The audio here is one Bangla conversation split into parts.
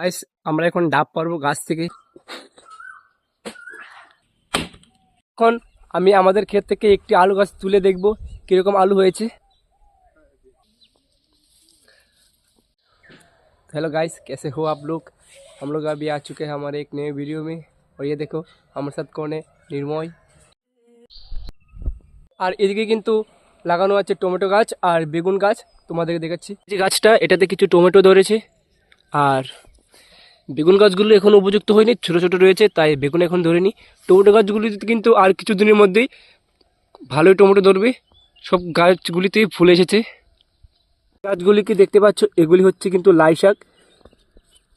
গাইস, আমরা এখন ডাব পারবো গাছ থেকে। এখন আমি আমাদের ক্ষেত থেকে একটি আলু গাছ তুলে দেখব কিরকম आलू হয়েছে। हेलो गाइस, कैसे हो आप लोग। हम लोग अभी आ चुके हैं हमारे एक नए वीडियो में। और ये देखो हमारे साथ कौन है, निर्मय। আর এদিকে কিন্তু লাগানো আছে টমেটো গাছ আর বেগুন গাছ। তোমাদেরকে দেখাচ্ছি যে গাছটা, এটাতে কিছু টমেটো ধরেছে। আর বেগুন গাছগুলো এখন উপযুক্ত হয়নি, ছোট ছোট রয়েছে, তাই বেগুন এখন ধরেনি। টমেটো গাছগুলিতে কিন্তু আর কিছুদিনের মধ্যেই ভালোই টমেটো ধরবে। সব গাছগুলিতেই ফুল এসেছে। গাছগুলিকে দেখতে পাচ্ছ, এগুলি হচ্ছে কিন্তু লাই শাক।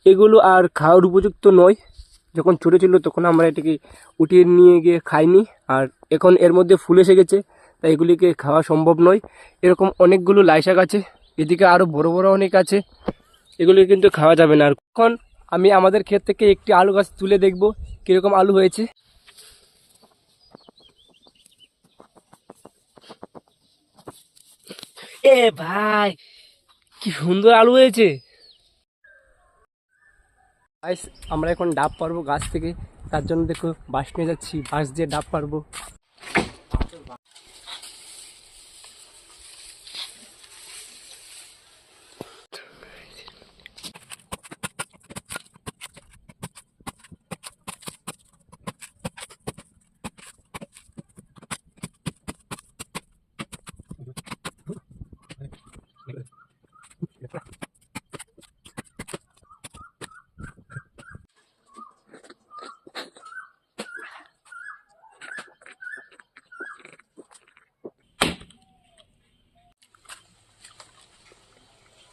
এগুলো আর খাওয়ার উপযুক্ত নয়। যখন ছোটো ছিল তখন আমরা এটাকে উঠিয়ে নিয়ে গিয়ে খাইনি। আর এখন এর মধ্যে ফুল এসে গেছে, তাই এগুলিকে খাওয়া সম্ভব নয়। এরকম অনেকগুলো লাই শাক আছে, এদিকে আরও বড় বড় অনেক আছে, এগুলি কিন্তু খাওয়া যাবে না। আর এখন আমি আমাদের ক্ষেত থেকে একটি আলু গাছ তুলে দেখব কীরকম আলু হয়েছে। এ ভাই, কি সুন্দর আলু হয়েছে। গাইস, আমরা এখন ডাব পারবো গাছ থেকে। তার জন্য দেখো বাঁশ নিয়ে যাচ্ছি, বাঁশ দিয়ে ডাব পারবো।